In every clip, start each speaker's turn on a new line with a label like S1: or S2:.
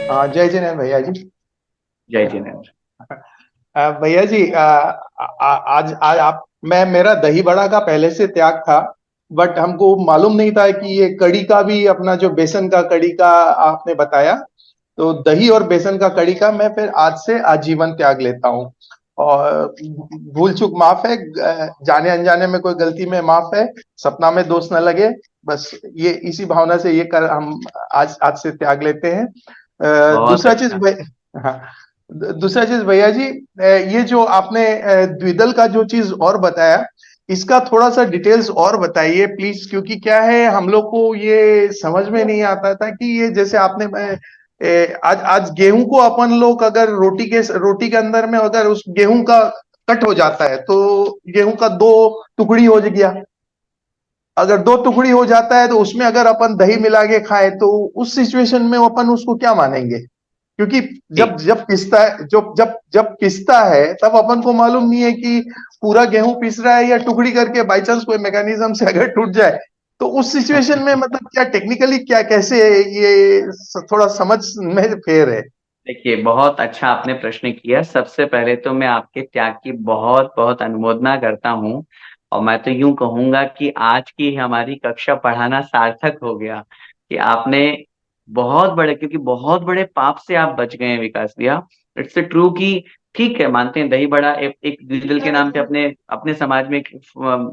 S1: जय जिनेन्द्र भैया जी।
S2: जय जिनेन्द्र।
S1: भैया जी, आज आज आप मैं मेरा दही बड़ा का पहले से त्याग था। बट हमको मालूम नहीं था कि ये कड़ी का भी, अपना जो बेसन का कड़ी का आपने बताया। तो दही और बेसन का कड़ी का मैं फिर आज से आजीवन त्याग लेता हूँ। और भूल चूक माफ है, जाने अनजाने में कोई गलती में माफ है। सपना में दोष न लगे। बस ये इसी भावना से ये कर हम आज आज से त्याग लेते हैं।
S2: बहुत
S1: दूसरा चीज
S2: अच्छा।
S1: हाँ, दूसरा चीज भैया जी, ये जो आपने द्विदल का जो चीज और बताया, इसका थोड़ा सा डिटेल्स और बताइए प्लीज। क्योंकि क्या है, हम लोग को ये समझ में नहीं आता था कि ये जैसे आपने आज आज गेहूं को अपन लोग अगर रोटी के अंदर में अगर उस गेहूं का कट हो जाता है तो गेहूं का दो टुकड़ी हो गया। अगर दो टुकड़ी हो जाता है तो उसमें अगर अपन दही मिला के खाए तो उस सिचुएशन में अपन उसको क्या मानेंगे? क्योंकि जब
S2: ठीक।
S1: जब पिसता है, जो जब जब पिसता है तब अपन को मालूम नहीं है कि पूरा गेहूं पिस रहा है या टुकड़ी करके बाई चांस कोई मैकेनिज्म से अगर टूट जाए तो उस सिचुएशन में मतलब क्या टेक्निकली क्या कैसे ये थोड़ा समझ में फेर है।
S2: देखिए, बहुत अच्छा आपने प्रश्न किया। सबसे पहले तो मैं आपके त्याग की बहुत बहुत अनुमोदना करता हूँ। और मैं तो यूं कहूंगा कि आज की हमारी कक्षा पढ़ाना सार्थक हो गया कि आपने बहुत बड़े, क्योंकि बहुत बड़े पाप से आप बच गए हैं विकास भैया। इट्स ट्रू कि ठीक है, मानते हैं दही बड़ा एक द्विदल के नाम पे अपने अपने समाज में एक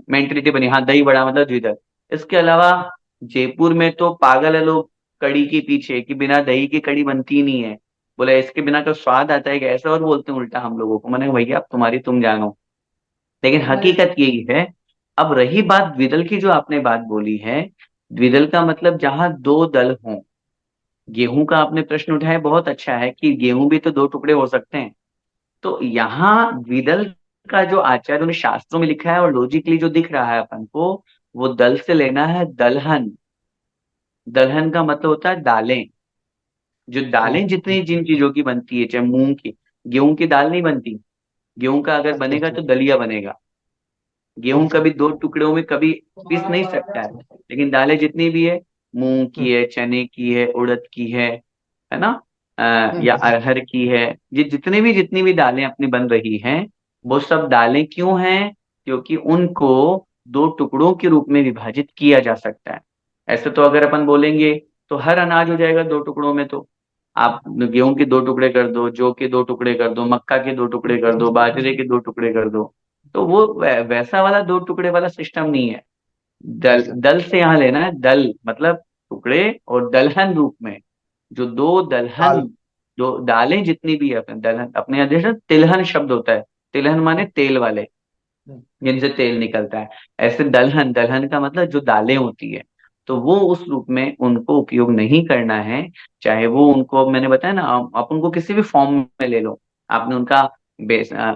S2: मेंटेलिटी बनी। हाँ, दही बड़ा मतलब द्विदल। इसके अलावा जयपुर में तो पागल है लोग कड़ी के पीछे कि बिना दही की कड़ी बनती ही नहीं है। बोले इसके बिना तो स्वाद आता है कि ऐसा, और बोलते हैं उल्टा हम लोगों को। मैंने भैया अब तुम्हारी तुम जानो, लेकिन हकीकत यही है। अब रही बात द्विदल की, जो आपने बात बोली है, द्विदल का मतलब जहां दो दल हों। गेहूं का आपने प्रश्न उठाया, बहुत अच्छा है कि गेहूं भी तो दो टुकड़े हो सकते हैं। तो यहाँ द्विदल का जो आचार्यों ने शास्त्रों में लिखा है और लॉजिकली जो दिख रहा है अपन को, वो दल से लेना है दलहन। दलहन का मतलब होता है दालें। जो दालें जितनी जिन चीजों की बनती है, चाहे मूंग की, गेहूं की दाल नहीं बनती। गेहूं का अगर
S1: अच्छा
S2: बनेगा
S1: अच्छा।
S2: तो दलिया बनेगा। गेहूं
S1: ओके।
S2: कभी दो टुकड़ों में कभी पीस नहीं सकता है। लेकिन दालें जितनी भी है, मूंग की है, चने की है, उड़द की है ना, या
S1: हम्म।
S2: अरहर की है। ये जितनी भी दालें अपनी बन रही हैं, वो सब दालें क्यों हैं? क्योंकि उनको दो टुकड़ों के रूप में विभाजित किया जा सकता है। ऐसे तो अगर अपन बोलेंगे तो हर अनाज हो जाएगा दो टुकड़ों में। तो आप गेहूं के दो टुकड़े कर दो, जौ के दो टुकड़े कर दो, मक्का के दो टुकड़े कर दो, बाजरे के दो टुकड़े कर दो। तो वो वैसा वाला दो टुकड़े वाला सिस्टम नहीं है। दल
S1: अच्छा।
S2: दल से यहाँ लेना है, दल मतलब टुकड़े, और दलहन रूप में जो दो दलहन,
S1: दाल।
S2: दो दालें जितनी भी है अपने दलहन, अपने यहाँ देखो तिलहन शब्द होता है। तिलहन माने तेल वाले,
S1: हम्म।
S2: जिनसे तेल निकलता है। ऐसे दलहन, दलहन का मतलब जो दालें होती है। तो वो उस रूप में उनको उपयोग नहीं करना है। चाहे वो उनको, मैंने बताया ना, आप उनको किसी भी फॉर्म में ले लो। आपने उनका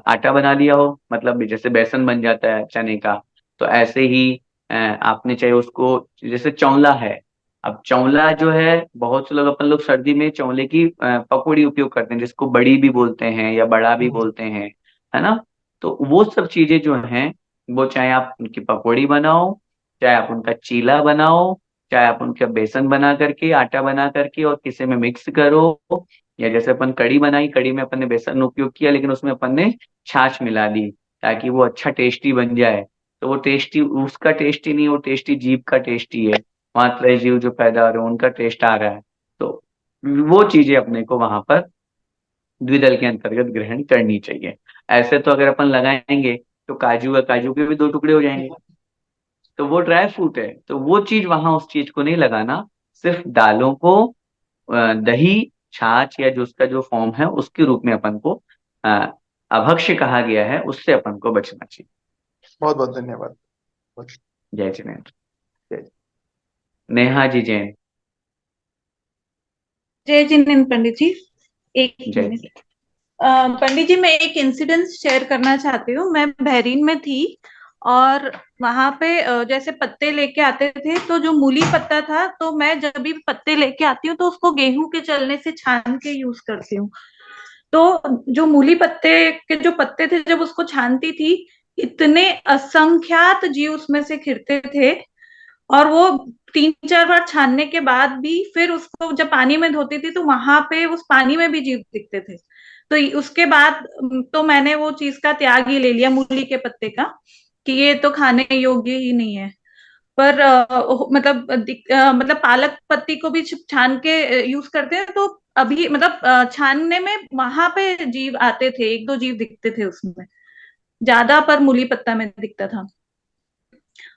S2: आटा बना लिया हो, मतलब जैसे बेसन बन जाता है चने का। तो ऐसे ही आपने चाहे उसको, जैसे चौला है। अब चौला जो है, बहुत से लोग, अपन लोग सर्दी में चौले की पकौड़ी उपयोग करते हैं, जिसको बड़ी भी बोलते हैं या बड़ा भी
S1: हम्म।
S2: बोलते हैं, है ना। तो वो सब चीजें जो हैं, वो चाहे आप उनकी पकौड़ी बनाओ, चाहे आप उनका चीला बनाओ, चाहे आप उनका बेसन बना करके, आटा बना करके और किसी में मिक्स करो, या जैसे अपन कड़ी बनाई, कड़ी में अपन ने बेसन उपयोग किया लेकिन उसमें अपन ने छाछ मिला दी ताकि वो अच्छा टेस्टी बन जाए। तो वो टेस्टी उसका टेस्टी नहीं, वो टेस्टी जीभ का टेस्टी है। वहां त्रिजीव जीव जो पैदा हो रहे हैं उनका टेस्ट आ रहा है। तो वो चीजें अपने को वहां पर द्विदल के अंतर्गत ग्रहण करनी चाहिए। ऐसे तो अगर अपन लगाएंगे तो काजू के भी दो टुकड़े हो जाएंगे। तो वो ड्राई फ्रूट है, तो वो चीज वहां उस चीज को नहीं लगाना। सिर्फ दालों को दही, छाछ या जो उसका जो फॉर्म है उसके रूप में अपन को अ, अभक्ष्य कहा गया है, उससे अपन को बचना चाहिए।
S1: बहुत बहुत धन्यवाद।
S2: जय जिनेन्द्र। नेहा जी जैन।
S3: जय जिनेन्द्र पंडित जी। एक
S2: जय।
S3: मिनट। पंडित जी, मैं एक इंसिडेंट शेयर करना चाहती हूँ। मैं बहरीन में थी और वहां पे जैसे पत्ते लेके आते थे, तो जो मूली पत्ता था, तो मैं जब भी पत्ते लेके आती हूँ तो उसको गेहूं के चलने से छान के यूज करती हूँ। तो जो मूली पत्ते के जो पत्ते थे, जब उसको छानती थी, इतने असंख्यात जीव उसमें से खिरते थे। और वो 3-4 बार छानने के बाद भी फिर उसको जब पानी में धोती थी तो वहां पे उस पानी में भी जीव दिखते थे। तो उसके बाद तो मैंने वो चीज का त्याग ही ले लिया, मूली के पत्ते का, कि ये तो खाने योग्य ही नहीं है। पर मतलब मतलब पालक पत्ती को भी छान के यूज करते हैं, तो अभी मतलब छानने में वहां पे जीव आते थे, एक दो जीव दिखते थे उसमें ज्यादा, पर मूली पत्ता में दिखता था।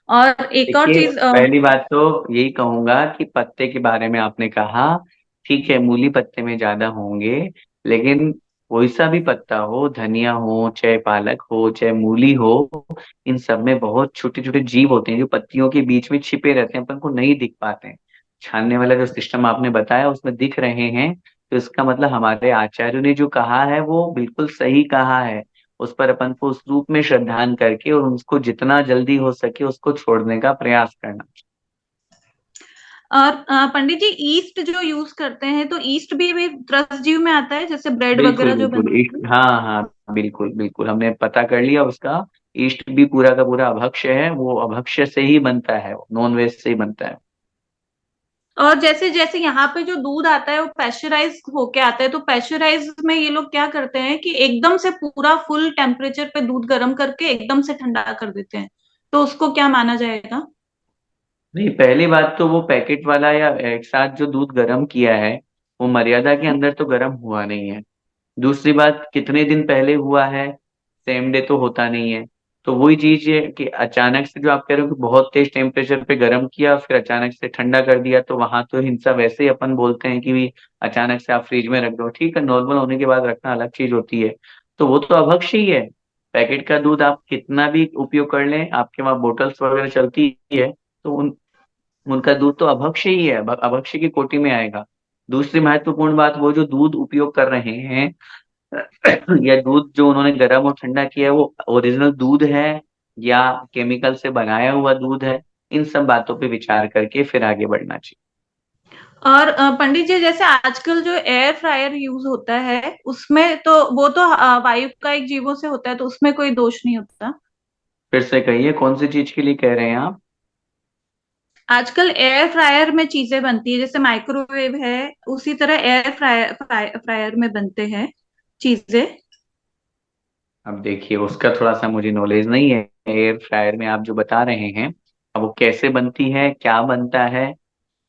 S3: और एक और
S2: देखिए,
S3: चीज
S2: पहली बात तो यही कहूंगा कि पत्ते के बारे में आपने कहा, ठीक है, मूली पत्ते में ज्यादा होंगे, लेकिन कोई सा भी पत्ता हो, धनिया हो चाहे पालक हो चाहे मूली हो, इन सब में बहुत छोटे छोटे जीव होते हैं जो पत्तियों के बीच में छिपे रहते हैं, अपन को नहीं दिख पाते हैं। छानने वाला जो सिस्टम आपने बताया उसमें दिख रहे हैं, तो इसका मतलब हमारे आचार्यों ने जो कहा है वो बिल्कुल सही कहा है। उस पर अपन को उस रूप में श्रद्धान करके और उसको जितना जल्दी हो सके उसको छोड़ने का प्रयास करना।
S3: और पंडित जी, ईस्ट जो यूज करते हैं, तो ईस्ट भी त्रस्त जीव में आता है, जैसे ब्रेड
S2: बिल्कुल
S3: वगैरह जो
S2: बिल्कुल,
S3: बनती
S2: इष्ट,
S3: है।
S2: हाँ हाँ, बिल्कुल बिल्कुल, हमने पता कर लिया उसका। इष्ट भी पूरा का पूरा अभक्ष्य है, वो अभक्ष्य से ही बनता है, नॉन वेज से ही बनता है।
S3: और जैसे जैसे यहाँ पे जो दूध आता है वो पैस्चराइज होके आता है, तो पैस्चराइज में ये लोग क्या करते हैं कि एकदम से पूरा फुल टेम्परेचर पे दूध गर्म करके एकदम से ठंडा कर देते हैं, तो उसको क्या माना जाएगा?
S2: नहीं, पहली बात तो वो पैकेट वाला या एक साथ जो दूध गर्म किया है वो मर्यादा के अंदर तो गर्म हुआ नहीं है। दूसरी बात, कितने दिन पहले हुआ है, सेम डे तो होता नहीं है। तो वही चीज है कि अचानक से जो आप कह रहे हो कि बहुत तेज टेम्परेचर पे गर्म किया फिर अचानक से ठंडा कर दिया, तो वहां तो हिंसा वैसे ही अपन बोलते हैं कि भी अचानक से आप फ्रिज में रख दो, ठीक है, नॉर्मल होने के बाद रखना अलग चीज होती है। तो वो तो अभक्ष्य ही है। पैकेट का दूध आप कितना भी उपयोग कर लें, आपके वहाँ बोटल्स वगैरह चलती है, तो उनका दूध तो अभक्ष्य ही है, अभक्ष्य की कोटि में आएगा। दूसरी महत्वपूर्ण बात, वो जो दूध उपयोग कर रहे हैं या दूध जो उन्होंने गर्म और ठंडा किया है वो ओरिजिनल दूध है या केमिकल से बनाया हुआ दूध है, इन सब बातों पे विचार करके फिर आगे बढ़ना चाहिए।
S3: और पंडित जी, जैसे आजकल जो एयर फ्रायर यूज होता है उसमें तो वो तो वायु का एक जीवों से होता है, तो उसमें कोई दोष नहीं होता।
S2: फिर से कहिए, कौन सी चीज के लिए कह रहे हैं आप?
S3: आजकल एयर फ्रायर में चीजें बनती है, जैसे माइक्रोवेव है, उसी तरह एयर फ्रायर में बनते हैं चीजें।
S2: अब देखिए, उसका थोड़ा सा मुझे नॉलेज नहीं है, एयर फ्रायर में आप जो बता रहे हैं, अब वो कैसे बनती है, क्या बनता है,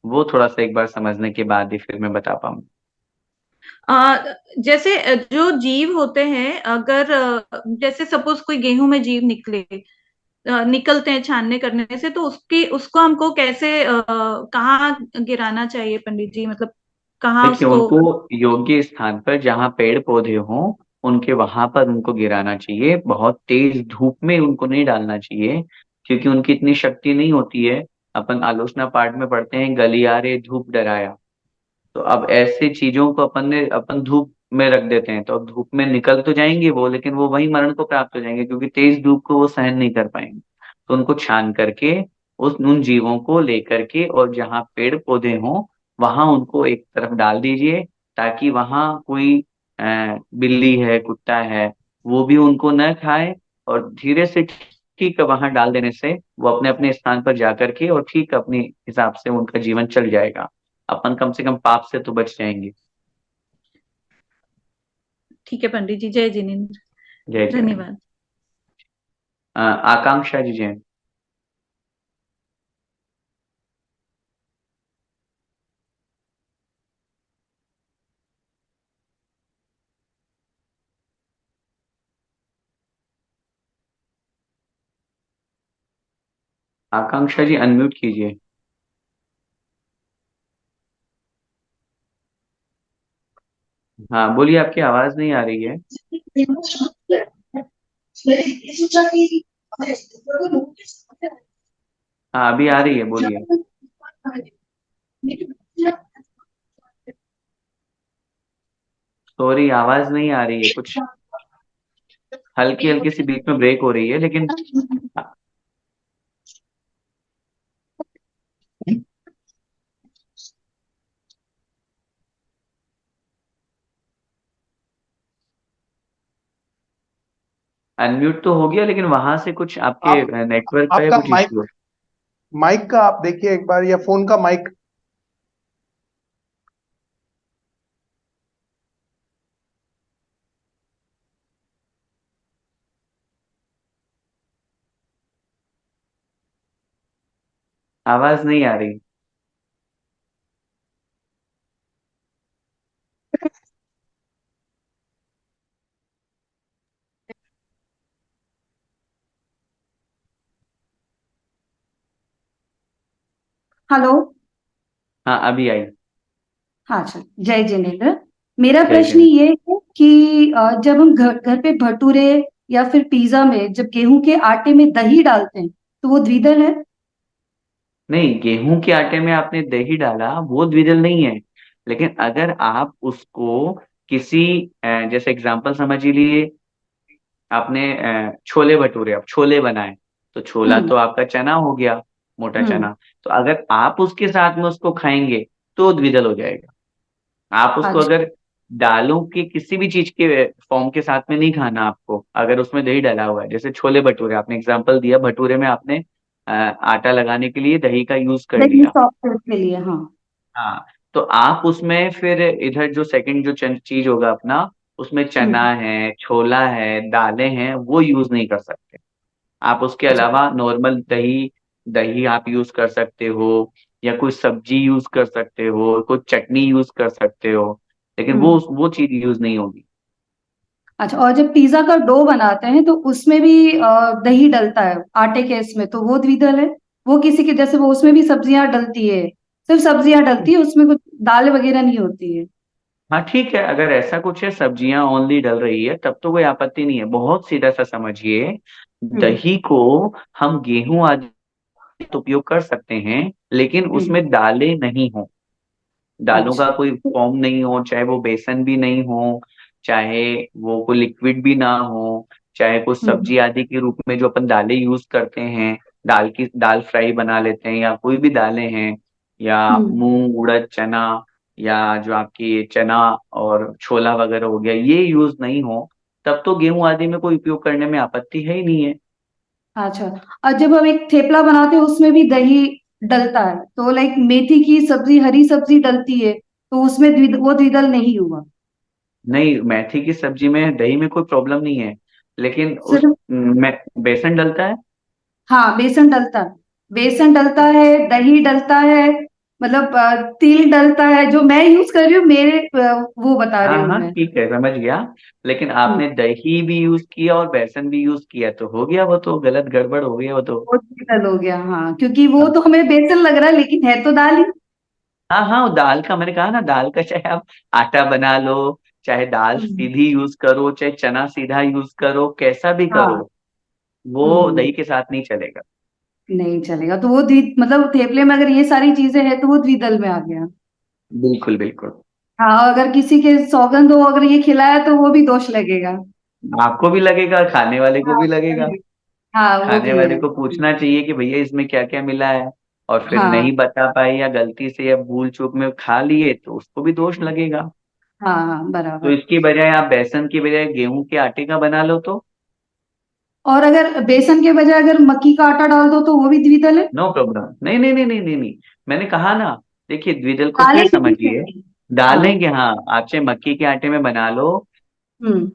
S2: वो थोड़ा सा एक बार समझने के बाद ही फिर मैं बता पाऊंगा।
S3: जैसे जो जीव होते हैं, अगर जैसे सपोज कोई गेहूं में जीव निकले, निकलते हैं छानने करने से, तो उसकी उसको हमको कैसे कहाँ गिराना चाहिए पंडित जी, मतलब कहाँ
S2: देखिए,
S3: उसको?
S2: उनको योग्य स्थान पर जहाँ पेड़ पौधे हों उनके वहां पर उनको गिराना चाहिए, बहुत तेज धूप में उनको नहीं डालना चाहिए, क्योंकि उनकी इतनी शक्ति नहीं होती है। अपन आलोचना पाठ में पढ़ते हैं, गलियारे धूप डराया। तो अब ऐसे चीजों को अपन धूप में रख देते हैं, तो अब धूप में निकल तो जाएंगे वो, लेकिन वो वही मरण को प्राप्त हो जाएंगे, क्योंकि तेज धूप को वो सहन नहीं कर पाएंगे। तो उनको छान करके उन जीवों को लेकर के और जहाँ पेड़ पौधे हों वहां उनको एक तरफ डाल दीजिए, ताकि वहां कोई बिल्ली है, कुत्ता है, वो भी उनको न खाए। और धीरे से ठीक है, वहां डाल देने से वो अपने अपने स्थान पर जाकर के और ठीक अपने हिसाब से उनका जीवन चल जाएगा। अपन कम से कम पाप से तो बच जाएंगे।
S3: ठीक है पंडित जी, जय जिनेन्द्र।
S2: जय जय।
S3: धन्यवाद।
S2: आकांक्षा जी जैन। आकांक्षा जी अनम्यूट कीजिए। हाँ बोलिए, आपकी आवाज नहीं आ रही है। हाँ अभी आ रही है, बोलिए। सॉरी, आवाज नहीं आ रही है, कुछ हल्की हल्की सी बीच में ब्रेक हो रही है, लेकिन अनम्यूट तो हो गया, लेकिन वहां से कुछ आपके
S1: आप
S2: नेटवर्क का या
S1: आपका
S2: कुछ
S1: माइक
S2: इश्यू है।
S1: माइक का आप देखिए एक बार, या फोन का माइक।
S2: आवाज नहीं आ रही।
S4: हेलो।
S2: हाँ, अभी आई।
S4: हाँ सर, जय जिनेन्द्र। मेरा
S2: जय
S4: प्रश्न
S2: जय।
S4: ये है कि जब हम घर घर पे भटूरे या फिर पिज्जा में जब गेहूं के आटे में दही डालते हैं तो वो द्विदल है?
S2: नहीं, गेहूं के आटे में आपने दही डाला वो द्विदल नहीं है। लेकिन अगर आप उसको किसी जैसे एग्जांपल समझ लीजिए, आपने छोले भटूरे, आप छोले बनाए, तो छोला
S4: हम्म।
S2: तो आपका चना हो गया, मोटा
S4: हम्म।
S2: चना। तो अगर आप उसके साथ में उसको खाएंगे तो द्विदल हो जाएगा। आप उसको
S4: अच्छा।
S2: अगर दालों के किसी भी चीज के फॉर्म के साथ में नहीं खाना आपको, अगर उसमें दही डला हुआ है, जैसे छोले भटूरे आपने एग्जांपल दिया, भटूरे में आपने आटा लगाने के लिए दही का यूज कर
S4: दही
S2: लिया।
S4: सॉफ्टवेयर के लिए, हाँ।
S2: हाँ, तो आप उसमें फिर इधर जो सेकंड जो चीज होगा अपना, उसमें चना
S4: हम्म।
S2: है, छोला है, दालें हैं, वो यूज नहीं कर सकते। आप उसके
S4: अच्छा।
S2: अलावा नॉर्मल दही, दही आप यूज कर सकते हो, या कोई सब्जी यूज कर सकते हो, कोई चटनी यूज कर सकते हो, लेकिन वो
S4: हम्म।
S2: वो चीज यूज नहीं होगी।
S4: अच्छा, और जब पिज्जा का डो बनाते हैं तो उसमें भी दही डलता है आटे के इसमें, तो वो द्विदल है? वो किसी के जैसे वो उसमें भी सब्जियां डलती है, सिर्फ सब्जियां डलती है, उसमें कुछ दाल वगैरह नहीं होती है?
S2: हाँ ठीक है, अगर ऐसा कुछ है, सब्जियां ओनली डल रही है, तब तो कोई आपत्ति नहीं है। बहुत सीधा सा समझिए,
S4: हम्म।
S2: दही को हम गेहूं आदि तो उपयोग कर सकते हैं, लेकिन
S4: हम्म।
S2: उसमें दालें नहीं हो, दालों का
S4: अच्छा।
S2: कोई फॉर्म नहीं हो, चाहे वो बेसन भी नहीं हो, चाहे वो कोई लिक्विड भी ना हो, चाहे कोई
S4: हम्म।
S2: सब्जी आदि के रूप में जो अपन दालें यूज करते हैं, दाल फ्राई बना लेते हैं, या कोई भी दालें हैं, या
S4: हम्म।
S2: मूंग उड़द चना, या जो आपकी चना और छोला वगैरह हो गया, ये यूज नहीं हो, तब तो गेहूं आदि में कोई उपयोग करने में आपत्ति है ही नहीं है।
S4: अच्छा, और जब हम एक थेपला बनाते हैं उसमें भी दही डलता है, तो लाइक मेथी की सब्जी, हरी सब्जी डलती है, तो उसमें वो द्विदल नहीं हुआ?
S2: नहीं, मेथी की सब्जी में दही में कोई प्रॉब्लम नहीं है, लेकिन उस
S4: सिर्फ।
S2: में बेसन डलता है।
S4: हाँ, बेसन डलता है। बेसन डलता है, दही डलता है, मतलब तिल डलता है। जो मैं यूज कर रही हूँ मेरे वो बता
S2: हाँ
S4: रही हूँ
S2: हाँ
S4: मैं।
S2: ठीक है, समझ गया। लेकिन
S4: हम्म।
S2: आपने दही भी यूज किया और बेसन भी यूज किया, तो हो गया, वो तो गलत गड़बड़ हो गया वो तो।
S4: वो द्विदल हो गया, हाँ, क्योंकि वो
S2: हाँ
S4: तो हमें बेसन लग रहा है लेकिन है तो दाल ही।
S2: हाँ हाँ, वो दाल का मैंने कहा ना, दाल का चाहे आप आटा बना लो, चाहे दाल
S4: हम्म।
S2: सीधी यूज करो, चाहे चना सीधा यूज करो, कैसा भी करो,
S4: हाँ।
S2: वो
S4: हम्म।
S2: दही के साथ नहीं चलेगा।
S4: नहीं चलेगा, तो वो मतलब थेपले में अगर ये सारी चीजें हैं तो वो द्विदल में आ गया।
S2: बिल्कुल बिल्कुल।
S4: हाँ, अगर किसी के सौगंध हो, अगर ये खिलाया तो वो भी दोष लगेगा।
S2: आपको भी लगेगा, खाने वाले को
S4: हाँ,
S2: भी लगेगा।
S4: हाँ, वो
S2: खाने
S4: भी है।
S2: वाले को पूछना चाहिए कि भैया इसमें क्या क्या मिला है, और फिर
S4: हाँ।
S2: नहीं बता पाए या गलती से या भूल चूक में खा लिए, तो उसको भी दोष लगेगा।
S4: हाँ, हाँ,
S2: तो
S4: बराबर।
S2: इसकी बजाय आप बेसन की बजाय गेहूं के आटे का बना लो तो।
S4: और अगर बेसन के बजाय अगर मक्की का आटा डाल दो तो वो भी द्विदल है?
S2: नो प्रॉब्लम, नहीं नहीं नहीं नहीं नहीं नहीं, मैंने कहा ना, देखिए द्विदल को
S4: दालें
S2: फिर
S4: भी
S2: समझिए।
S4: नहीं। हाँ।
S2: डालेंगे, हाँ, आप चाहे मक्की के आटे में बना लो,
S4: हम्म।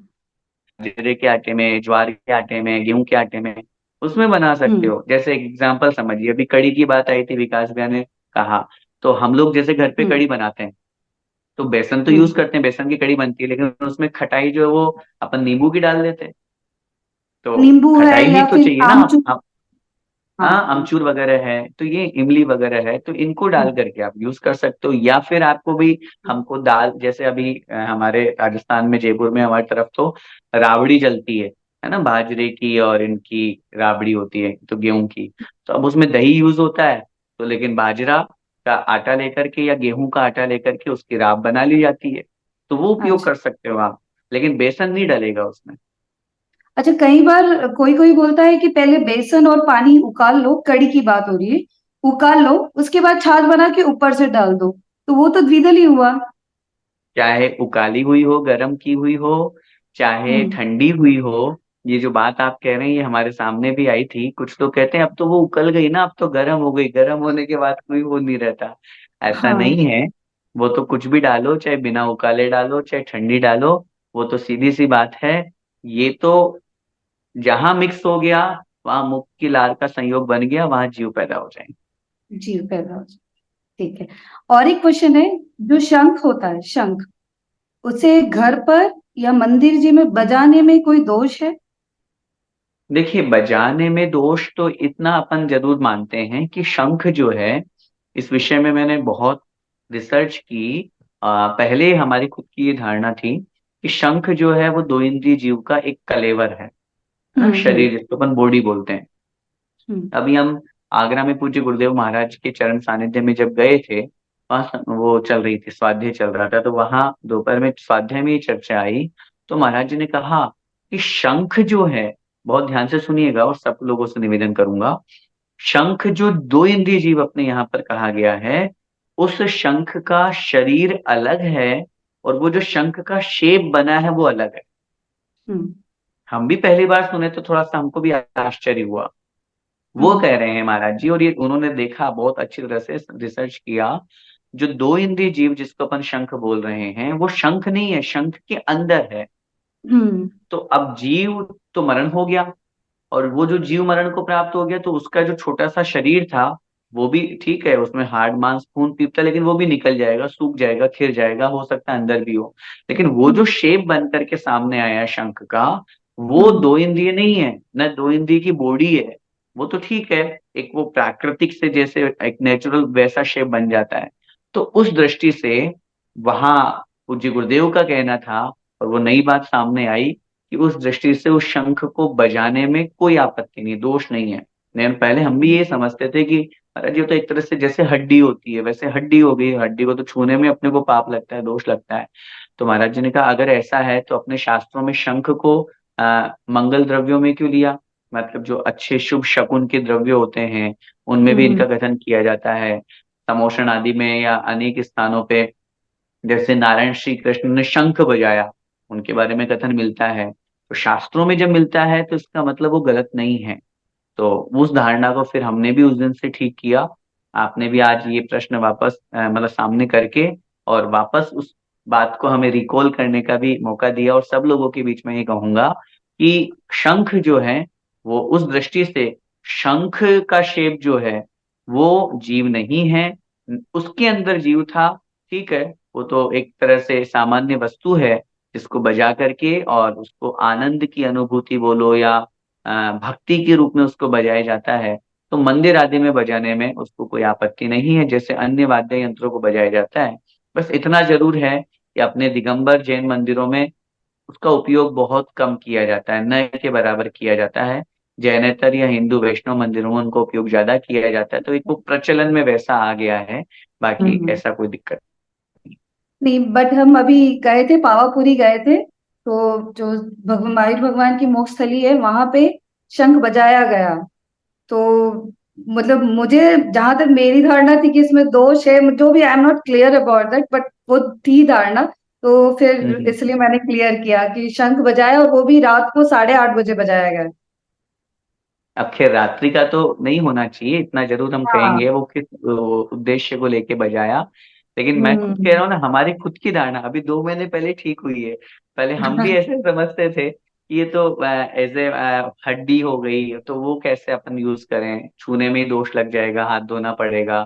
S2: जीरे के आटे में, ज्वार के आटे में, गेहूं के आटे में, उसमें बना सकते
S4: हम्म।
S2: हो। जैसे एग्जाम्पल समझिए, अभी कड़ी की बात आई थी, विकास भैया ने कहा, तो हम लोग जैसे घर पे
S4: हम्म।
S2: कड़ी बनाते हैं, तो बेसन तो यूज
S4: हम्म।
S2: करते हैं, बेसन की कड़ी बनती है, लेकिन उसमें खटाई जो है वो अपन नींबू की डाल देते हैं। तो
S4: नींबू है
S2: खटाई भी
S4: या
S2: तो
S4: फिर
S2: चाहिए ना।
S4: आमचूर।
S2: हाँ,
S4: हाँ।
S2: अमचूर वगैरह है, तो ये इमली वगैरह है, तो इनको डाल
S4: हम्म।
S2: करके आप यूज कर सकते हो। या फिर आपको भी, हमको दाल, जैसे अभी हमारे राजस्थान में, जयपुर में हमारी तरफ तो राबड़ी चलती है ना, बाजरे की और इनकी राबड़ी होती है, तो गेहूं की। तो अब उसमें दही यूज होता है, तो लेकिन बाजरा का आटा लेकर के या गेहूं का आटा लेकर के उसकी राब बना ली जाती है, तो वो उपयोग
S4: अच्छा।
S2: कर सकते हो आप, लेकिन बेसन नहीं डलेगा उसमें।
S4: अच्छा, कई बार कोई कोई बोलता है कि पहले बेसन और पानी उकाल लो, कड़ी की बात हो रही है, उकाल लो, उसके बाद छाछ बना के ऊपर से डाल दो, तो वो तो द्विदल ही हुआ।
S2: चाहे उकाली हुई हो, गर्म की हुई हो, चाहे
S4: हम्म।
S2: ठंडी हुई हो, ये जो बात आप कह रहे हैं ये हमारे सामने भी आई थी। कुछ लोग कहते हैं अब तो वो उकल गई ना, अब तो गर्म हो गई, गर्म होने के बाद कोई वो नहीं रहता। ऐसा
S4: हाँ।
S2: नहीं है। वो तो कुछ भी डालो, चाहे बिना उकाले डालो चाहे ठंडी डालो, वो तो सीधी सी बात है। ये तो जहां मिक्स हो गया, वहां मुख की लार का संयोग बन गया, वहां जीव पैदा हो जाएंगे।
S4: जीव पैदा हो जाए। ठीक है। और एक क्वेश्चन है, जो शंख होता है, शंख, उसे घर पर या मंदिर जी में बजाने में कोई दोष है?
S2: देखिए, बजाने में दोष तो इतना अपन जरूर मानते हैं कि शंख जो है, इस विषय में मैंने बहुत रिसर्च की। पहले हमारी खुद की ये धारणा थी कि शंख जो है वो दो इंद्रिय जीव का एक कलेवर है ना,
S4: हम्म।
S2: शरीर जिसको अपन बॉडी बोलते हैं।
S4: हम्म।
S2: अभी हम आगरा में पूज्य गुरुदेव महाराज के चरण सानिध्य में जब गए थे, वहाँ वो चल रही थी, स्वाध्याय चल रहा था, तो वहां दोपहर में स्वाध्याय में ही चर्चा आई। तो महाराज जी ने कहा कि शंख जो है, बहुत ध्यान से सुनिएगा और सब लोगों से निवेदन करूंगा, शंख जो दो इंद्रिय जीव अपने यहाँ पर कहा गया है, उस शंख का शरीर अलग है, और वो जो शंख का शेप बना है वो अलग है।
S4: हम्म।
S2: हम भी पहली बार सुने तो थोड़ा सा हमको भी आश्चर्य हुआ। वो
S4: हम्म।
S2: कह रहे हैं महाराज जी, और ये उन्होंने देखा, बहुत अच्छी तरह से रिसर्च किया, जो दो इंद्रिय जीव जिसको अपन शंख बोल रहे हैं, वो शंख नहीं है, शंख के अंदर है।
S4: हम्म।
S2: तो अब जीव तो मरण हो गया, और वो जो जीव मरण को प्राप्त हो गया, तो उसका जो छोटा सा शरीर था वो भी ठीक है, उसमें हाड़ मांस खून पीपता, लेकिन वो भी निकल जाएगा, सूख जाएगा, खिर जाएगा, हो सकता है अंदर भी हो। लेकिन वो जो
S4: हम्म।
S2: शेप बन करके सामने आया शंख का, वो
S4: हम्म।
S2: दो इंद्रिय नहीं है, न दो इंद्रिय की बॉडी है। वो तो ठीक है, एक वो प्राकृतिक से जैसे एक नेचुरल वैसा शेप बन जाता है। तो उस दृष्टि से वहां पूज्य गुरुदेव का कहना था, और वो नई बात सामने आई, कि उस दृष्टि से उस शंख को बजाने में कोई आपत्ति नहीं, दोष नहीं है। नहीं, पहले हम भी ये समझते थे कि महाराज ये तो एक तरह से जैसे हड्डी होती है, वैसे हड्डी हो गई, हड्डी को तो छूने में अपने को पाप लगता है, दोष लगता है। तो महाराज जी ने कहा अगर ऐसा है तो अपने शास्त्रों में शंख को मंगल द्रव्यों में क्यों लिया? मतलब जो अच्छे शुभ शकुन के द्रव्य होते हैं, उनमें भी
S4: हम्म।
S2: इनका कथन किया जाता है। समोषण आदि में या अनेक स्थानों पे, जैसे नारायण श्री कृष्ण ने शंख बजाया, उनके बारे में कथन मिलता है। तो शास्त्रों में जब मिलता है तो इसका मतलब वो गलत नहीं है। तो उस धारणा को फिर हमने भी उस दिन से ठीक किया। आपने भी आज ये प्रश्न वापस मतलब सामने करके, और वापस उस बात को हमें रिकॉल करने का भी मौका दिया। और सब लोगों के बीच में ये कहूंगा कि शंख जो है, वो उस दृष्टि से, शंख का शेप जो है वो जीव नहीं है, उसके अंदर जीव था, ठीक है। वो तो एक तरह से सामान्य वस्तु है, जिसको बजा करके और उसको आनंद की अनुभूति बोलो या भक्ति के रूप में उसको बजाया जाता है। तो मंदिर आदि में बजाने में उसको कोई आपत्ति नहीं है, जैसे अन्य वाद्य यंत्रों को बजाया जाता है। बस इतना जरूर है कि अपने दिगंबर जैन मंदिरों में उसका उपयोग बहुत कम किया जाता है, न के बराबर किया जाता है। जैनेतर या हिंदू वैष्णव मंदिरों में उनको उपयोग ज्यादा किया जाता है, तो एक वो प्रचलन में वैसा आ गया है। बाकी
S4: हम्म।
S2: ऐसा कोई दिक्कत
S4: नहीं, बट हम अभी गए थे, पावापुरी गए थे, तो जो महावीर भगवान की मोक्ष स्थली है वहां पे शंख बजाया गया। तो मतलब मुझे, जहां तक मेरी धारणा थी कि इसमें दोष है, जो भी, I am not clear about that, but वो थी धारणा। तो फिर
S2: नहीं।
S4: इसलिए मैंने क्लियर किया कि शंख बजाया, और वो भी रात को 8:30 बजे बजाया गया।
S2: अब खैर रात्रि का तो नहीं होना चाहिए, इतना जरूर हम
S4: हाँ।
S2: कहेंगे वो किस उद्देश्य को लेके बजाया। लेकिन मैं खुद कह
S4: हम्म।
S2: रहा हूँ ना, हमारी खुद की धारणा अभी 2 महीने पहले ठीक हुई है। पहले हम भी ऐसे समझते थे कि ये तो ऐसे हड्डी हो गई, तो वो कैसे अपन यूज करें, छूने में ही दोष लग जाएगा, हाथ धोना पड़ेगा।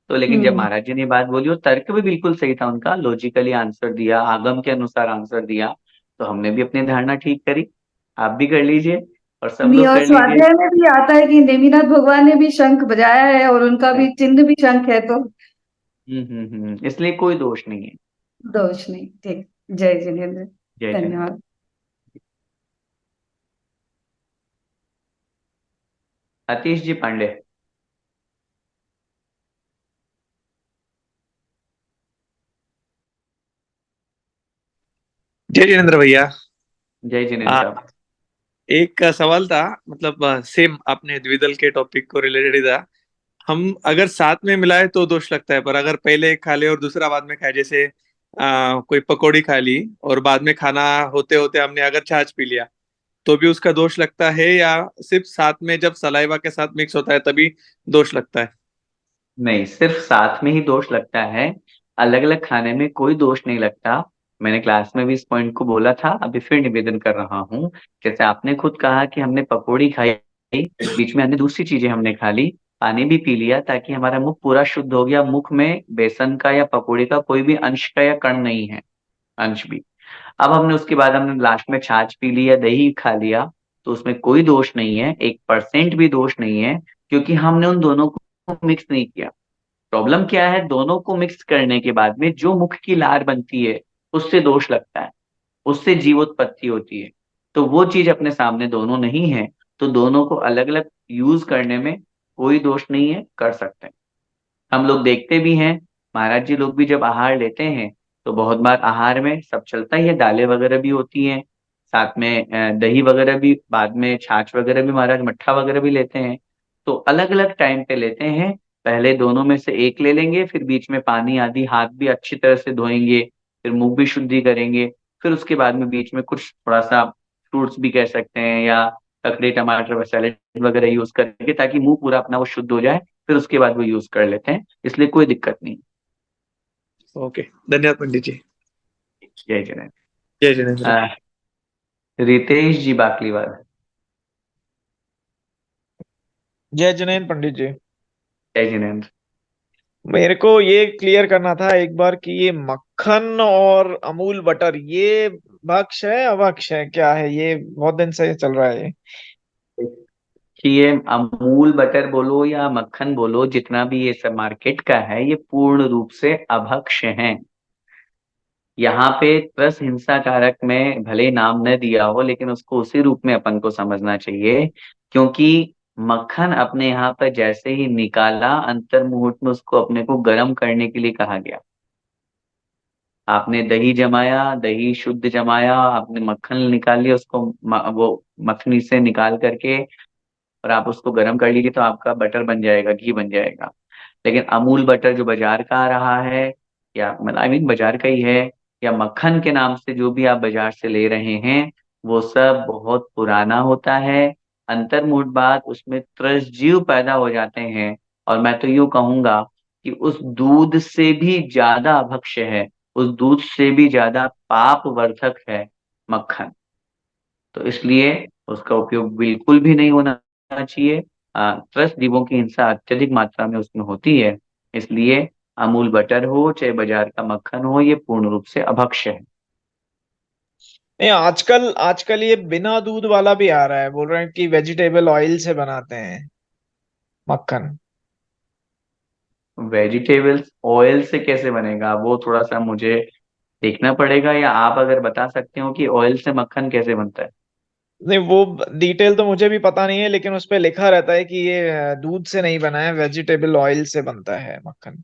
S2: तो लेकिन जब
S4: हम्म।
S2: महाराज जी ने बात बोली, वो तर्क भी बिल्कुल सही था उनका, लॉजिकली आंसर दिया, आगम के अनुसार आंसर दिया। तो हमने भी अपनी धारणा ठीक करी। आप भी कर लीजिए और सब
S4: नहीं,
S2: लोग
S4: और
S2: कर लीजिए।
S4: स्वाध्याय में भी आता है कि नेमिनाथ भगवान ने भी शंख बजाया है, और उनका भी चिन्ह भी शंख है, तो
S2: इसलिए कोई दोष नहीं है।
S4: दोष नहीं। ठीक। जय जिनेन्द्र।
S2: जय जय।
S4: धन्यवाद।
S2: आतिश जी पांडे।
S5: जय जिनेन्द्र भैया।
S2: जय जिनेन्द्र
S5: आ,
S2: साहब।
S5: एक सवाल था, मतलब सेम आपने द्विदल के टॉपिक को रिलेटेड ही था। हम अगर साथ में मिलाए तो दोष लगता है, पर अगर पहले एक खा ले और दूसरा बाद में खाए, जैसे कोई पकौड़ी खा ली और बाद में खाना होते होते हमने अगर छाछ पी लिया, तो भी उसका दोष लगता है, या सिर्फ साथ में जब सलाइवा के साथ मिक्स होता है तभी दोष लगता है?
S2: नहीं, सिर्फ साथ में ही दोष लगता है, अलग अलग खाने में कोई दोष नहीं लगता। मैंने क्लास में भी इस पॉइंट को बोला था, अभी फिर निवेदन कर रहा हूँ। जैसे आपने खुद कहा कि हमने पकौड़ी खाई, बीच में हमने दूसरी चीजें हमने खा ली, पानी भी पी लिया, ताकि हमारा मुख पूरा शुद्ध हो गया, मुख में बेसन का या पकौड़ी का कोई भी अंश का या कण नहीं है, अंश भी। अब हमने उसके बाद हमने लास्ट में छाछ पी ली या दही खा लिया, तो उसमें कोई दोष नहीं है, 1% भी दोष नहीं है, क्योंकि हमने उन दोनों को मिक्स नहीं किया। प्रॉब्लम क्या है, दोनों को मिक्स करने के बाद में जो मुख की लार बनती है उससे दोष लगता है, उससे जीवोत्पत्ति होती है। तो वो चीज अपने सामने दोनों नहीं है, तो दोनों को अलग अलग यूज करने में कोई दोष नहीं है, कर सकते हैं। हम लोग देखते भी हैं, महाराज जी लोग भी जब आहार लेते हैं तो बहुत बार आहार में सब चलता ही है, दालें वगैरह भी होती हैं, साथ में दही वगैरह भी, बाद में छाछ वगैरह भी, महाराज मट्ठा वगैरह भी लेते हैं। तो अलग अलग टाइम पे लेते हैं, पहले दोनों में से एक ले लेंगे, फिर बीच में पानी आदि, हाथ भी अच्छी तरह से धोएंगे, फिर मुंह भी शुद्धि करेंगे, फिर उसके बाद में बीच में कुछ थोड़ा सा फ्रूट्स भी कह सकते हैं, या ककड़ी टमाटर सैलेड वगैरह यूज करेंगे, ताकि मुंह पूरा अपना वो शुद्ध हो जाए, फिर उसके बाद वो यूज कर लेते हैं, इसलिए कोई दिक्कत नहीं।
S5: ओके, धन्यवाद पंडित जी।
S2: जय जगन्नाथ।
S5: जय जिनेन्द्र।
S2: रितेश जी बाकलीवाल।
S6: जय जिनेन्द्र पंडित जी।
S2: जय जिनेन्द्र।
S6: मेरे को ये क्लियर करना था एक बार कि ये मक्खन और अमूल बटर ये भक्ष्य है अभक्ष्य है, क्या है ये? बहुत दिन से चल रहा है ये।
S2: कि ये अमूल बटर बोलो या मक्खन बोलो, जितना भी ये सब मार्केट का है, ये पूर्ण रूप से अभक्ष्य है। यहाँ पे रस हिंसा कारक में भले नाम न दिया हो, लेकिन उसको उसी रूप में अपन को समझना चाहिए, क्योंकि मक्खन अपने यहाँ पर जैसे ही निकाला, अंतर मुहूर्त में उसको अपने को गर्म करने के लिए कहा गया। आपने दही जमाया, दही शुद्ध जमाया, आपने मक्खन निकाल लिया, उसको वो मखनी से निकाल करके और आप उसको गर्म कर लीजिए, तो आपका बटर बन जाएगा, घी बन जाएगा। लेकिन अमूल बटर जो बाजार का आ रहा है, या मतलब आई मीन बाजार का ही है, या मक्खन के नाम से जो भी आप बाजार से ले रहे हैं, वो सब बहुत पुराना होता है। अंतर्मुठ बात, उसमें त्रसजीव पैदा हो जाते हैं, और मैं तो यूं कहूंगा कि उस दूध से भी ज्यादा अभक्ष्य है, उस दूध से भी ज्यादा पाप वर्धक है मक्खन। तो इसलिए उसका उपयोग बिल्कुल भी नहीं होना चाहिए। त्रस्त जीवों की हिंसा अत्यधिक मात्रा में उसमें होती है, इसलिए अमूल बटर हो चाहे बाजार का मक्खन हो, ये पूर्ण रूप से अभक्ष्य है।
S6: नहीं, आजकल आजकल ये बिना दूध वाला भी आ रहा है, बोल रहे हैं कि वेजिटेबल ऑयल से बनाते हैं मक्खन।
S2: वेजिटेबल्स ऑयल से कैसे बनेगा, वो थोड़ा सा मुझे देखना पड़ेगा, या आप अगर बता सकते हो कि ऑयल से मक्खन कैसे बनता है।
S6: नहीं, वो डिटेल तो मुझे भी पता नहीं है, लेकिन उस पे लिखा रहता है कि ये दूध से नहीं बना है, वेजिटेबल ऑयल से बनता है मक्खन।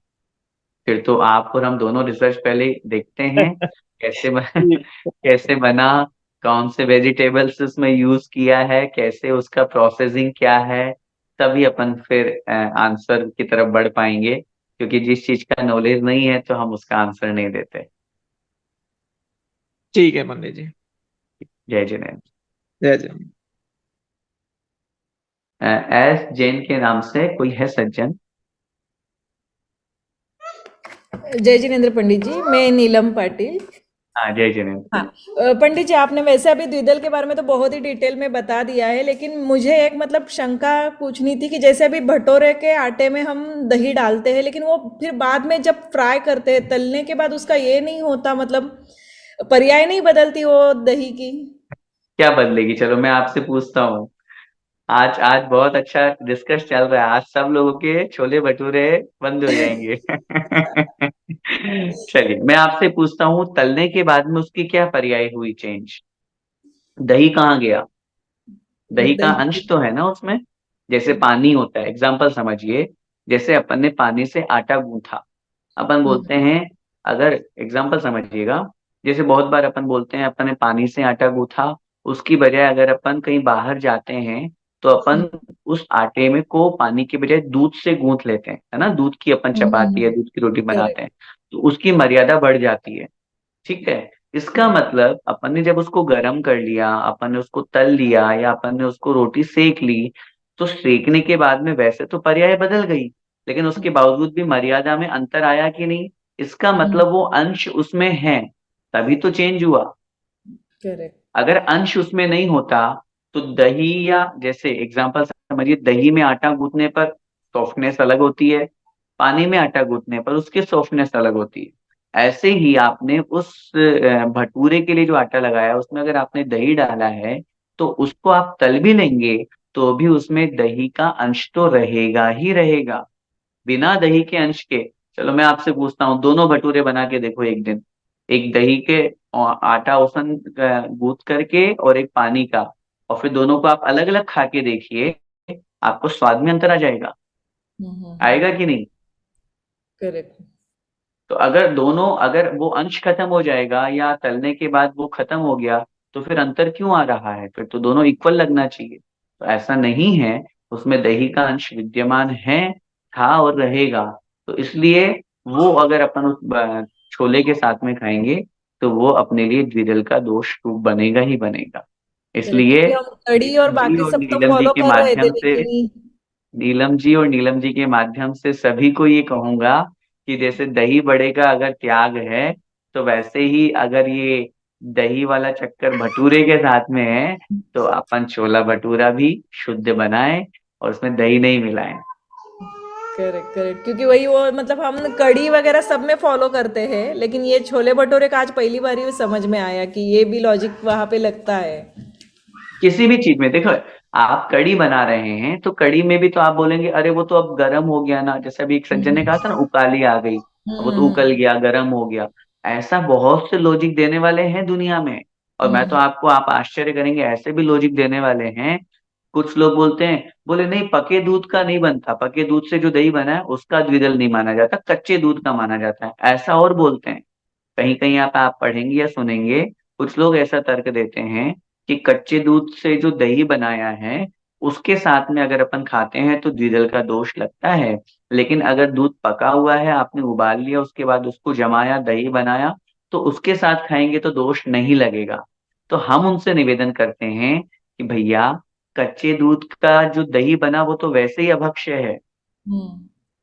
S2: फिर तो आप और हम दोनों रिसर्च पहले देखते हैं, कैसे बना, कौन से वेजिटेबल्स उसमें यूज किया है, कैसे उसका प्रोसेसिंग क्या है, तभी अपन फिर आंसर की तरफ बढ़ पाएंगे, क्योंकि जिस चीज का नॉलेज नहीं है तो हम उसका आंसर नहीं देते।
S6: ठीक है पंडित जी।
S2: जय जिनेन्द्र।
S6: जय जय।
S2: एस जैन के नाम से कोई है सज्जन?
S7: जय जिनेन्द्र पंडित जी, मैं नीलम पाटिल।
S2: हाँ, जय जिनेन्द्र।
S7: हाँ, पंडित जी आपने वैसे अभी द्विदल के बारे में तो बहुत ही डिटेल में बता दिया है, लेकिन मुझे एक मतलब शंका पूछनी थी कि जैसे अभी भटोरे के आटे में हम दही डालते हैं, लेकिन वो फिर बाद में जब फ्राई करते हैं, तलने के बाद उसका ये नहीं होता, मतलब पर्याय नहीं बदलती वो दही की?
S2: क्या बदलेगी, चलो मैं आपसे पूछता हूँ। आज आज बहुत अच्छा डिस्कस चल रहा है, आज सब लोगों के छोले भटूरे बंद हो जाएंगे। चलिए मैं आपसे पूछता हूँ, तलने के बाद में उसकी क्या पर्याय हुई चेंज? दही कहाँ गया? दही का अंश
S7: दही।
S2: तो है ना उसमें। जैसे पानी होता है, एग्जाम्पल समझिए, जैसे अपन ने पानी से आटा गूंथा, अपन बोलते हैं, अगर एग्जाम्पल समझिएगा, जैसे बहुत बार अपन बोलते हैं अपन ने पानी से आटा गूंथा, उसकी बजाय अगर अपन कहीं बाहर जाते हैं तो अपन उस आटे में को पानी के बजाय दूध से गूंथ लेते हैं, है ना, दूध की अपन चपाती या दूध की रोटी बनाते
S7: करेक्ट।
S2: हैं, तो उसकी मर्यादा बढ़ जाती है। ठीक है, इसका मतलब अपन ने जब उसको गर्म कर लिया, अपन ने उसको तल लिया या अपन ने उसको रोटी सेक ली, तो सेकने के बाद में वैसे तो पर्याय बदल गई, लेकिन उसके बावजूद भी मर्यादा में अंतर आया कि नहीं? इसका मतलब वो अंश उसमें है, तभी तो चेंज हुआ।
S7: करेक्ट।
S2: अगर अंश उसमें नहीं होता तो दही, या जैसे एग्जांपल समझिए, दही में आटा गूंथने पर सॉफ्टनेस अलग होती है, पानी में आटा गूंथने पर उसकी सॉफ्टनेस अलग होती है। ऐसे ही आपने उस भटूरे के लिए जो आटा लगाया उसमें अगर आपने दही डाला है, तो उसको आप तल भी लेंगे तो भी उसमें दही का अंश तो रहेगा ही रहेगा। बिना दही के अंश के, चलो मैं आपसे पूछता हूँ, दोनों भटूरे बना के देखो एक दिन, एक दही के आटा उसन गूंथ करके और एक पानी का, और फिर दोनों को आप अलग अलग खा के देखिए, आपको स्वाद में अंतर आ जाएगा। आएगा कि नहीं?
S7: करेक्ट।
S2: तो अगर दोनों, अगर वो अंश खत्म हो जाएगा या तलने के बाद वो खत्म हो गया, तो फिर अंतर क्यों आ रहा है? फिर तो दोनों इक्वल लगना चाहिए। तो ऐसा नहीं है, उसमें दही का अंश विद्यमान है, था और रहेगा। तो इसलिए वो अगर अपन उस छोले के साथ में खाएंगे तो वो अपने लिए द्विदल का दोष रूप बनेगा ही बनेगा।
S7: करेक्ट,
S2: इसलिए
S7: क्योंकि हम कड़ी और
S2: जी
S7: बाकी
S2: और
S7: सब तो
S2: नीलम जी
S7: फॉलो
S2: के
S7: कर रहे थे,
S2: माध्यम से,
S7: लेकिन
S2: नीलम जी के माध्यम से सभी को ये कहूंगा कि जैसे दही बड़े का अगर त्याग है, तो वैसे ही अगर ये दही वाला चक्कर भटूरे के साथ में है, तो अपन छोला भटूरा भी शुद्ध बनाएं और उसमें दही नहीं मिलाएं।
S7: करेक्ट करेक्ट, क्योंकि वही वो मतलब हम कड़ी वगैरह सब में फॉलो करते हैं, लेकिन ये छोले भटूरे का आज पहली बार ही समझ में आया कि ये भी लॉजिक वहां पे लगता है।
S2: किसी भी चीज में देखो, आप कड़ी बना रहे हैं तो कड़ी में भी तो आप बोलेंगे अरे वो तो अब गर्म हो गया ना, जैसे अभी एक सज्जन ने
S7: हम्म
S2: कहा था ना, उकाली आ गई, अब वो तो
S7: हम्म
S2: उकल गया, गर्म हो गया। ऐसा बहुत से लॉजिक देने वाले हैं दुनिया में, और मैं तो
S7: हम्म
S2: आपको, आप आश्चर्य करेंगे, ऐसे भी लॉजिक देने वाले हैं। कुछ लोग बोलते हैं, बोले नहीं पके दूध का नहीं बनता, पके दूध से जो दही बना है उसका द्विदल नहीं माना जाता, कच्चे दूध का माना जाता है, ऐसा और बोलते हैं। कहीं कहीं आप पढ़ेंगे या सुनेंगे, कुछ लोग ऐसा तर्क देते हैं कि कच्चे दूध से जो दही बनाया है उसके साथ में अगर अपन खाते हैं तो द्विदल का दोष लगता है, लेकिन अगर दूध पका हुआ है, आपने उबाल लिया, उसके बाद उसको जमाया, दही बनाया, तो उसके साथ खाएंगे तो दोष नहीं लगेगा। तो हम उनसे निवेदन करते हैं कि भैया, कच्चे दूध का जो दही बना वो तो वैसे ही अभक्ष्य है,
S7: हम्म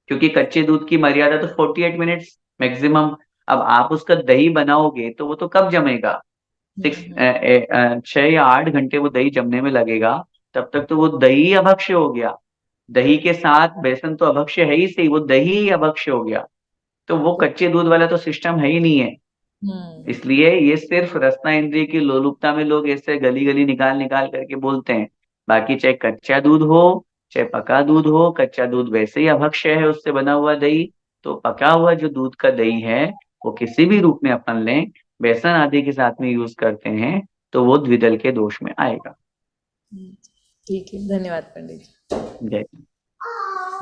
S2: क्योंकि कच्चे दूध की मर्यादा तो 48 मिनट्स मैक्सिमम। अब आप उसका दही बनाओगे तो वो तो कब जमेगा? सिक्स
S7: हम्म
S2: 6 या 8 घंटे वो दही जमने में लगेगा, तब तक तो वो दही अभक्ष्य हो गया। दही के साथ बेसन तो अभक्ष्य है ही सही, वो दही ही अभक्ष्य हो गया। तो वो कच्चे दूध वाला तो सिस्टम है ही नहीं है।
S7: हम्म
S2: इसलिए ये सिर्फ रसना इंद्रिय की लोलुपता में लोग ऐसे गली गली निकाल निकाल करके बोलते हैं। बाकी चाहे कच्चा दूध हो, चाहे पका दूध हो, कच्चा दूध वैसे ही अभक्ष्य है, उससे बना हुआ दही। तो पका हुआ जो दूध का दही है, वो किसी भी रूप में अपन लें, बेसन आदि के साथ में यूज करते हैं, तो वो द्विदल के दोष में आएगा।
S7: हम्म। ठीक है, धन्यवाद पंडित जी।
S2: जय।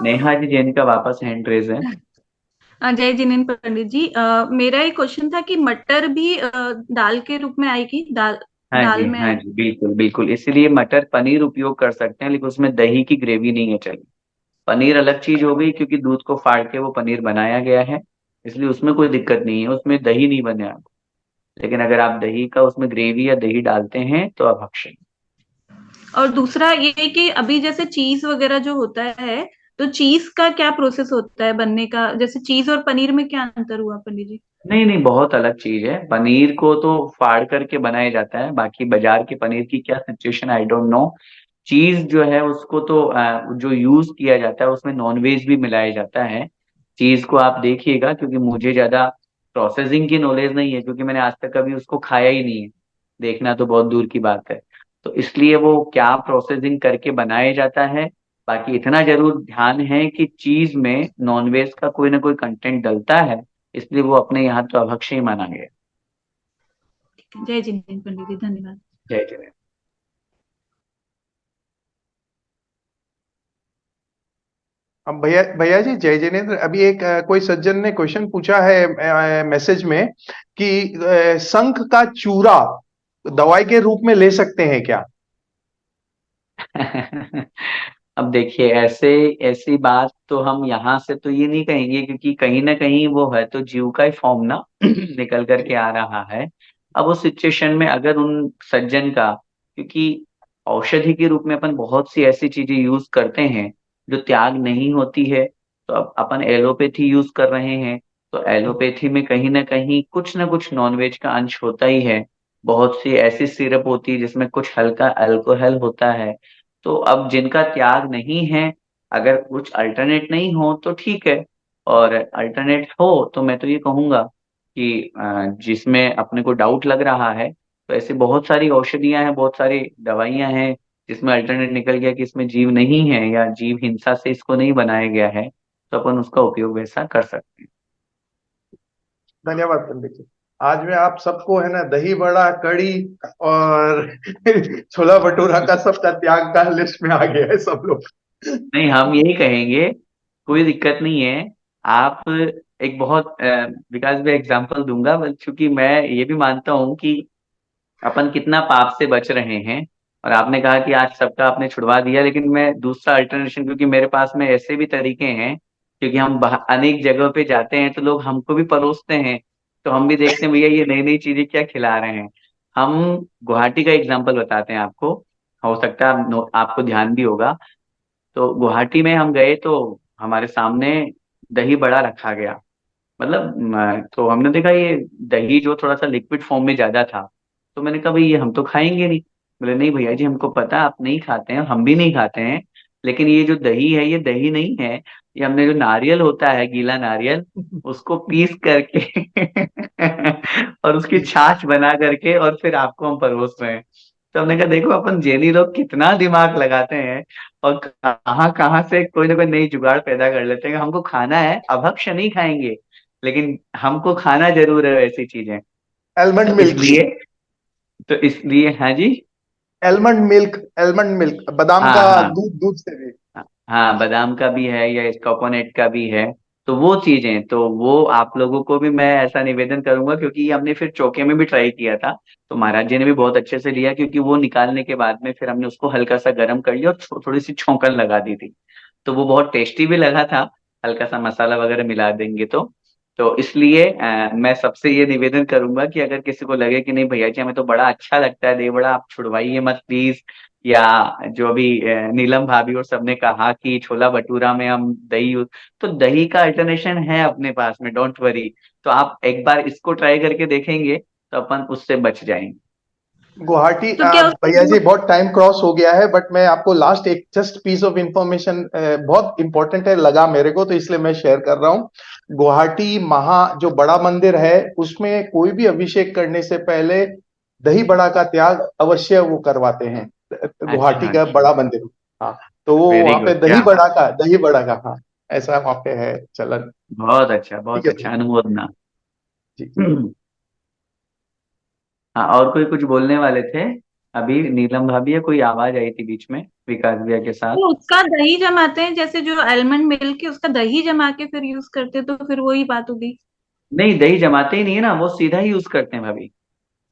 S2: नेहा जी जैन का वापस हैंड रेज है।
S3: जय जिनेन्द्र पंडित जी, मेरा एक क्वेश्चन था कि मटर भी दाल के रूप में आएगी, दाल
S2: हाँ जी,
S3: दाल में
S2: हाँ
S3: आएगी?
S2: जी, बिल्कुल बिल्कुल, इसीलिए मटर पनीर उपयोग कर सकते हैं, लेकिन उसमें दही की ग्रेवी नहीं है। चलिए, पनीर अलग चीज हो गई, क्योंकि दूध को फाड़ के वो पनीर बनाया गया है, इसलिए उसमें कोई दिक्कत नहीं है, उसमें दही नहीं बने आप। लेकिन अगर आप दही का उसमें ग्रेवी या दही डालते हैं तो आप अक्षय।
S3: और दूसरा ये कि अभी जैसे चीज वगैरह जो होता है, तो चीज का क्या प्रोसेस होता है बनने का? जैसे चीज और पनीर में क्या अंतर हुआ पंडित जी?
S2: नहीं नहीं, बहुत अलग चीज है। पनीर को तो फाड़ करके बनाया जाता है, बाकी बाजार के पनीर की क्या सिचुएशन आई डोंट नो। चीज जो है उसको तो जो यूज किया जाता है उसमें नॉनवेज भी मिलाया जाता है। चीज को आप देखिएगा, क्योंकि मुझे ज्यादा प्रोसेसिंग की नॉलेज नहीं है, क्योंकि मैंने आज तक कभी उसको खाया ही नहीं है, देखना तो बहुत दूर की बात है। तो इसलिए वो क्या प्रोसेसिंग करके बनाया जाता है। बाकी इतना जरूर ध्यान है कि चीज में नॉनवेज का कोई ना कोई कंटेंट डलता है, इसलिए वो अपने यहाँ तो अभक्ष्य ही माना गया।
S3: जय जिनेन्द्र पंडित जी, धन्यवाद।
S2: जय जय।
S1: अब भैया भैया जी, जय जिनेन्द्र, अभी एक कोई सज्जन ने क्वेश्चन पूछा है मैसेज में कि शंख का चूरा दवाई के रूप में ले सकते हैं क्या?
S2: अब देखिए, ऐसे ऐसी बात तो हम यहाँ से तो ये नहीं कहेंगे, क्योंकि कहीं ना कहीं वो है तो जीव का ही फॉर्म ना निकल करके आ रहा है। अब उस सिचुएशन में अगर उन सज्जन का, क्योंकि औषधि के रूप में अपन बहुत सी ऐसी चीजें यूज करते हैं जो त्याग नहीं होती है, तो अब अपन एलोपैथी यूज कर रहे हैं, तो एलोपैथी में कहीं ना कुछ नॉनवेज का अंश होता ही है। बहुत सी ऐसी सिरप होती है जिसमें कुछ हल्का अल्कोहल होता है। तो अब जिनका त्याग नहीं है, अगर कुछ अल्टरनेट नहीं हो तो ठीक है, और अल्टरनेट हो तो मैं तो ये कहूंगा कि जिसमें अपने को डाउट लग रहा है, तो ऐसे बहुत सारी औषधियां हैं, बहुत सारी दवाइयां हैं जिसमें अल्टरनेट निकल गया कि इसमें जीव नहीं है या जीव हिंसा से इसको नहीं बनाया गया है, तो अपन उसका उपयोग वैसा कर सकते हैं।
S1: धन्यवाद पंडित जी। आज में आप सबको है ना दही बड़ा, कड़ी और छोला भटूरा का सबका त्याग का लिस्ट में आ गया है सब लोग।
S2: नहीं, हम यही कहेंगे, कोई दिक्कत नहीं है। आप एक बहुत विकास भाई एग्जाम्पल दूंगा, क्योंकि मैं ये भी मानता हूँ कि अपन कितना पाप से बच रहे हैं। और आपने कहा कि आज सबका आपने छुड़वा दिया, लेकिन मैं दूसरा अल्टरनेशन, क्योंकि मेरे पास में ऐसे भी तरीके हैं, क्योंकि हम अनेक जगहों पे जाते हैं तो लोग हमको भी परोसते हैं, तो हम भी देखते हैं भैया ये नई नई चीजें क्या खिला रहे हैं। हम गुवाहाटी का एग्जाम्पल बताते हैं आपको, हो सकता है आपको ध्यान भी होगा। तो गुवाहाटी में हम गए तो हमारे सामने दही बड़ा रखा गया, मतलब तो हमने देखा ये दही जो थोड़ा सा लिक्विड फॉर्म में ज्यादा था, तो मैंने कहा भाई ये हम तो खाएंगे नहीं। बोले नहीं भैया जी, हमको पता आप नहीं खाते हैं, हम भी नहीं खाते हैं, लेकिन ये जो दही है ये दही नहीं है, ये हमने जो नारियल होता है, गीला नारियल, उसको पीस करके और उसकी छाछ बना करके और फिर आपको हम परोस रहे हैं। तो हमने कहा देखो अपन जैनी लोग कितना दिमाग लगाते हैं, और कहाँ कहाँ से कोई ना कोई नई जुगाड़ पैदा कर लेते हैं। हमको खाना है, अभक्ष्य नहीं खाएंगे, लेकिन हमको खाना जरूर है वैसी चीजें।
S1: एलमंड
S2: तो
S1: मिल्क।
S2: इसलिए हाँ जी।
S1: एलमंड मिल्क बादाम
S2: हाँ
S1: का
S2: हाँ
S1: दूध से भी।
S2: हाँ, बादाम का भी है या कोकोनट का भी है। तो वो चीजें, तो वो आप लोगों को भी मैं ऐसा निवेदन करूंगा, क्योंकि ये हमने फिर चौके में भी ट्राई किया था, तो महाराज जी ने भी बहुत अच्छे से लिया, क्योंकि वो निकालने के बाद में फिर हमने उसको हल्का सा गर्म कर लिया और थोड़ी सी छौंकन लगा दी थी, तो वो बहुत टेस्टी भी लगा था। हल्का सा मसाला वगैरह मिला देंगे तो इसलिए मैं सबसे ये निवेदन करूंगा कि अगर किसी को लगे कि नहीं भैया जी हमें तो बड़ा अच्छा लगता है दही बड़ा, आप छुड़वाइए मत प्लीज, या जो अभी नीलम भाभी और सबने कहा कि छोला भटूरा में हम दही तो दही का अल्टरनेशन है अपने पास में, डोंट वरी। तो आप एक बार इसको ट्राई करके देखेंगे तो अपन उससे बच जाएंगे।
S1: गुवाहाटी
S3: तो क्या
S1: भैया जी बहुत टाइम क्रॉस हो गया है, बट मैं आपको लास्ट एक जस्ट पीस ऑफ इंफॉर्मेशन बहुत इंपॉर्टेंट है लगा मेरे को, तो इसलिए मैं शेयर कर रहा हूँ। गुवाहाटी जो बड़ा मंदिर है उसमें कोई भी अभिषेक करने से पहले दही बड़ा का त्याग अवश्य वो करवाते हैं। गुवाहाटी
S2: अच्छा
S1: का
S2: अच्छा,
S1: बड़ा मंदिर। हाँ, तो वो
S2: वेरी
S1: वहां पे
S2: गुड, क्या बात।
S1: दही बड़ा का, हाँ, ऐसा वहां पे है चलन। ठीक
S2: बहुत
S1: है
S2: अच्छा,
S1: भैया
S2: अनुमोदना।
S1: जी जी।
S2: हाँ, और कोई कुछ बोलने वाले थे अभी? नीलम भाभी या कोई आवाज आई थी बीच में विकास भैया के साथ?
S3: तो उसका दही जमाते हैं, जैसे जो आलमंड मिल्क है उसका दही जमा के फिर यूज करते हैं, तो फिर वही बात होगी।
S2: नहीं, दही जमाते ही नहीं है ना, वो सीधा ही यूज करते हैं भाभी।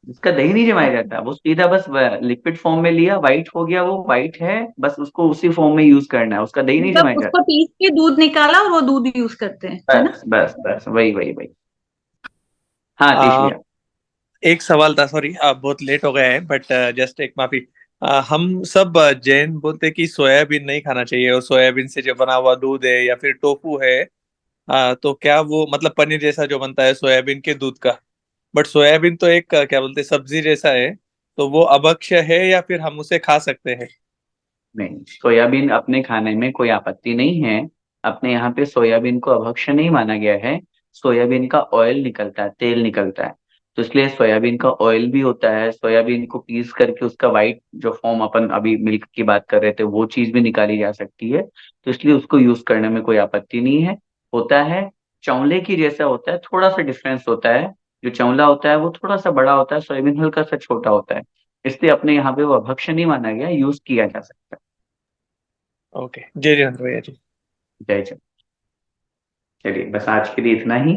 S2: इसका दही नहीं जमाया जाता, वो सीधा बस लिक्विड फॉर्म में लिया, वाइट हो गया, वो वाइट है, बस उसको उसी फॉर्म में यूज करना है, उसका दही नहीं
S3: मतलब
S2: जमाया जाता।
S3: उसको पीस के दूध निकाला और वो दूध यूज करते हैं, है ना?
S2: बस बस बस, वही वही वही। हाँ आतीश
S5: आ,
S2: भैया।
S5: एक सवाल था, सॉरी आप बहुत लेट हो गए हैं, बट जस्ट एक माफी। हम सब जैन बोलते हैं कि सोयाबीन नहीं खाना चाहिए, और सोयाबीन से जो बना हुआ दूध है या फिर टोफू है, तो क्या वो मतलब पनीर जैसा जो बनता है सोयाबीन के दूध का, बट सोयाबीन तो एक क्या बोलते हैं सब्जी जैसा है, तो वो अभक्ष्य है या फिर हम उसे खा सकते हैं?
S2: नहीं, सोयाबीन अपने खाने में कोई आपत्ति नहीं है। अपने यहाँ पे सोयाबीन को अभक्ष्य नहीं माना गया है। सोयाबीन का ऑयल निकलता है, तेल निकलता है, तो इसलिए सोयाबीन का ऑयल भी होता है। सोयाबीन को पीस करके उसका वाइट जो फॉर्म, अपन अभी मिल्क की बात कर रहे थे, वो चीज भी निकाली जा सकती है, तो इसलिए उसको यूज करने में कोई आपत्ति नहीं है। होता है चौले की जैसा होता है, थोड़ा सा डिफरेंस होता है। जो चौला होता है वो थोड़ा सा बड़ा होता है, सोयाबीन हल्का सा छोटा होता है, इसलिए अपने यहाँ पे वो अभक्ष्य नहीं माना गया, यूज किया जा सकता है।
S5: ओके, जय जय भैया जी।
S2: जय जय। चलिए बस आज के लिए इतना ही।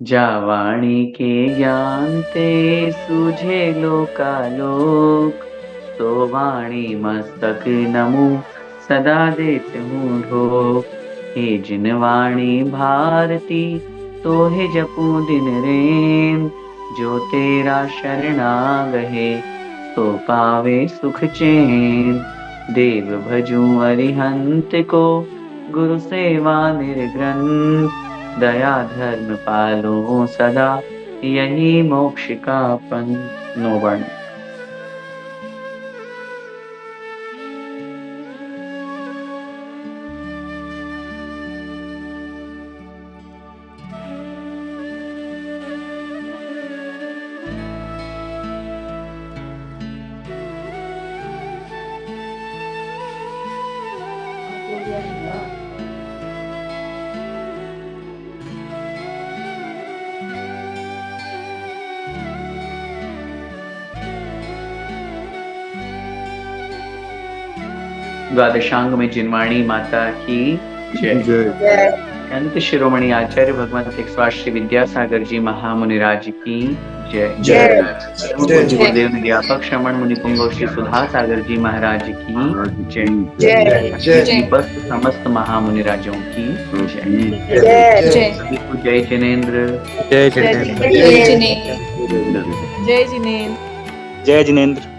S2: जावाणी के ज्ञान ते सूझे लोकालोक, तो वाणी मस्तक नमु सदा देत हूँ ढोक। हे जिन वाणी भारती, तो हे जपू दिन रेन, जो तेरा शरणागहे तो पावे सुख चैन। देव भजूं अरिहंत को गुरु सेवा निर्ग्रंथ। दया धर्म पालो सदा यही मोक्ष का पंथ। नो वर्ण। द्वादशांग में जिनवाणी माता की जय। अनंत शिरोमणि आचार्य भगवान तेक्सवार श्री विद्यासागर जी महामुनिराज की जय। गुरुदेव व्यापक श्रमण मुनि पुंगव श्री सुधा सागर जी महाराज की जय। बस समस्त महामुनिराजों की जय। सभी को जय जिनेन्द्र।
S7: जय जिनेन्द्र।
S8: जय जिनेन्द्र।